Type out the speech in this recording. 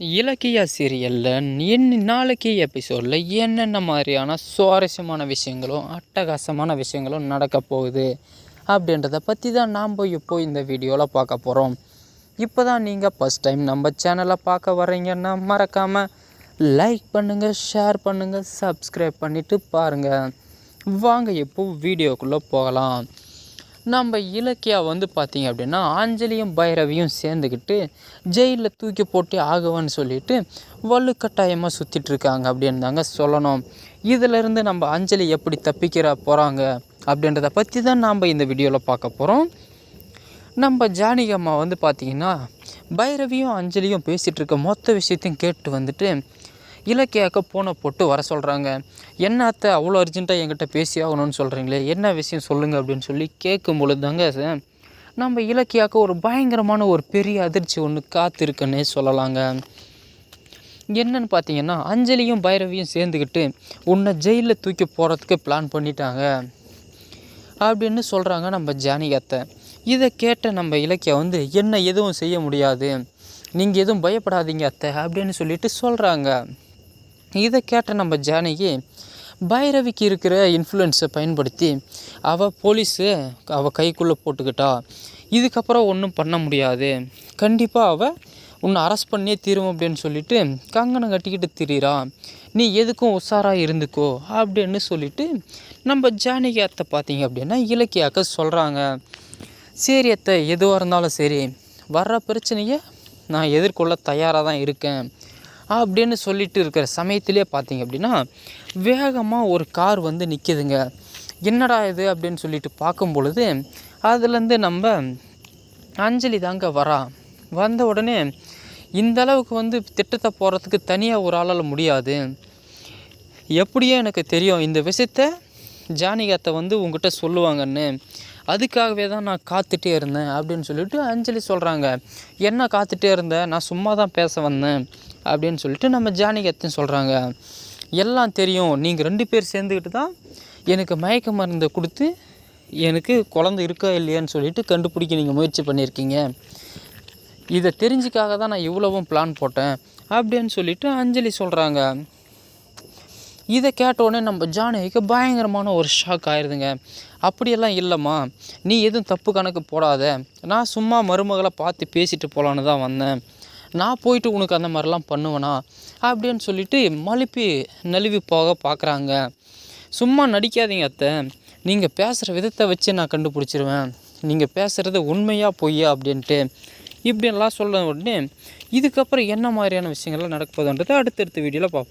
இலக்கிய சீரியலில் நாளைக்கு எபிசோடில் என்னென்ன மாதிரியான சுவாரஸ்யமான விஷயங்களும் அட்டகாசமான விஷயங்களும் நடக்க போகுது அப்படின்றத பற்றி தான் நாம் இப்போ இந்த வீடியோவில் பார்க்க போகிறோம். இப்போ தான் நீங்கள் ஃபஸ்ட் டைம் நம்ம சேனலை பார்க்க வர்றீங்கன்னா மறக்காமல் லைக் பண்ணுங்கள், ஷேர் பண்ணுங்கள், சப்ஸ்கிரைப் பண்ணிவிட்டு பாருங்கள். வாங்க இப்போ வீடியோக்குள்ளே போகலாம். நம்ம இலக்கியா பார்த்திங்க அப்படின்னா அஞ்சலியும் பைரவியும் சேர்ந்துக்கிட்டு ஜெயிலில் தூக்கி போட்டு ஆகுவான்னு சொல்லிட்டு வலுக்கட்டாயமாக சுற்றிட்டுருக்காங்க அப்படின்னு தாங்க சொல்லணும். இதிலேருந்து நம்ம அஞ்சலி எப்படி தப்பிக்கிற போகிறாங்க அப்படின்றத பற்றி தான் நாம் இந்த வீடியோவில் பார்க்க போகிறோம். நம்ம ஜானகி அம்மா பார்த்திங்கன்னா பைரவியும் அஞ்சலியும் பேசிகிட்டு இருக்க மொத்த விஷயத்தையும் கேட்டு இலக்கியாவுக்கு ஃபோனை போட்டு வர சொல்கிறாங்க. என்ன அத்தை அவ்வளோ அர்ஜென்ட்டாக என்கிட்ட பேசி ஆகணும்னு சொல்கிறீங்களே, என்ன விஷயம் சொல்லுங்கள் அப்படின்னு சொல்லி கேட்கும் பொழுது தாங்க நம்ம இலக்கியாவுக்கு ஒரு பயங்கரமான ஒரு பெரிய அதிர்ச்சி ஒன்று காத்திருக்குன்னே சொல்லலாங்க. என்னன்னு பார்த்தீங்கன்னா அஞ்சலியும் பைரவியும் சேர்ந்துக்கிட்டு உன்னை ஜெயிலில் தூக்கி போகிறதுக்கு பிளான் பண்ணிட்டாங்க அப்படின்னு சொல்கிறாங்க நம்ம ஜானகி அத்தை. இதை கேட்ட நம்ம இலக்கியா என்ன எதுவும் செய்ய முடியாது, நீங்கள் எதுவும் பயப்படாதீங்க அத்தை அப்படின்னு சொல்லிட்டு சொல்கிறாங்க. இதை கேட்ட நம்ம ஜானகி பைரவிக்கு இருக்கிற இன்ஃப்ளூயன்ஸை பயன்படுத்தி போலீஸு அவள் கைக்குள்ளே போட்டுக்கிட்டா, இதுக்கப்புறம் ஒன்றும் பண்ண முடியாது, கண்டிப்பாக உன்னை அரெஸ்ட் பண்ணியே தீரும் அப்படின்னு சொல்லிட்டு கங்கணம் கட்டிக்கிட்டு திரிறா, நீ எதுக்கும் உஷாராக இருந்துக்கோ அப்படின்னு சொல்லிட்டு நம்ம ஜானகி அத்தை பார்த்தீங்க அப்படின்னா இலக்கியாக்க சொல்கிறாங்க. சரி அத்தை, எதுவாக இருந்தாலும் சரி, வர்ற பிரச்சனையை நான் எதிர்கொள்ள தயாராக தான் இருக்கேன் அப்படின்னு சொல்லிட்டு இருக்கிற சமயத்திலே பார்த்தீங்க அப்படின்னா வேகமாக ஒரு கார் நிற்கிதுங்க. என்னடா இது அப்படின்னு சொல்லிட்டு பார்க்கும் பொழுது அதுலேருந்து நம்ம அஞ்சலி தாங்க வந்த உடனே இந்த அளவுக்கு திட்டத்தை போகிறதுக்கு தனியாக ஒரு ஆளால் முடியாது, எப்படியோ எனக்கு தெரியும் இந்த விஷயத்த ஜானகி அத்தை உங்ககிட்ட சொல்லுவாங்கன்னு, அதுக்காகவே தான் நான் காத்துட்டே இருந்தேன் அப்படின்னு சொல்லிட்டு அஞ்சலி சொல்கிறாங்க. என்ன காத்துட்டே இருந்தேன், நான் சும்மா தான் பேச வந்தேன் அப்படின்னு சொல்லிட்டு நம்ம ஜானகி அத்தையும் சொல்கிறாங்க. எல்லாம் தெரியும், நீங்கள் 2 பேர் சேர்ந்துக்கிட்டு தான் எனக்கு மயக்க மருந்தை கொடுத்து எனக்கு குழந்தை இருக்கா இல்லையான்னு சொல்லிட்டு கண்டுபிடிக்க நீங்கள் முயற்சி பண்ணியிருக்கீங்க, இதை தெரிஞ்சுக்காக தான் நான் இவ்வளவும் பிளான் போட்டேன் அப்படின்னு சொல்லிட்டு அஞ்சலி சொல்கிறாங்க. இதை கேட்டோடனே நம்ம ஜானகிக்கு பயங்கரமான ஒரு ஷாக் ஆயிடுதுங்க. அப்படியெல்லாம் இல்லைம்மா, நீ எதுவும் தப்பு கணக்கு போடாத, நான் சும்மா மருமகளை பார்த்து பேசிட்டு போகலான்னு தான் வந்தேன், நான் போயிட்டு உனக்கு அந்த மாதிரிலாம் பண்ணுவேனா அப்படின்னு சொல்லிட்டு நழுவி போக பார்க்குறாங்க. சும்மா நடிக்காதீங்க அத்தை, நீங்கள் பேசுகிற விதத்தை வச்சு நான் கண்டுபிடிச்சிருவேன், நீங்கள் பேசுகிறது உண்மையாக பொய்யா அப்படின்ட்டு இப்படியெல்லாம் சொல்ல உடனே இதுக்கப்புறம் என்ன மாதிரியான விஷயங்கள்லாம் நடக்க போகுதுன்றது அடுத்தடுத்த வீடியோவில் பார்ப்போம்.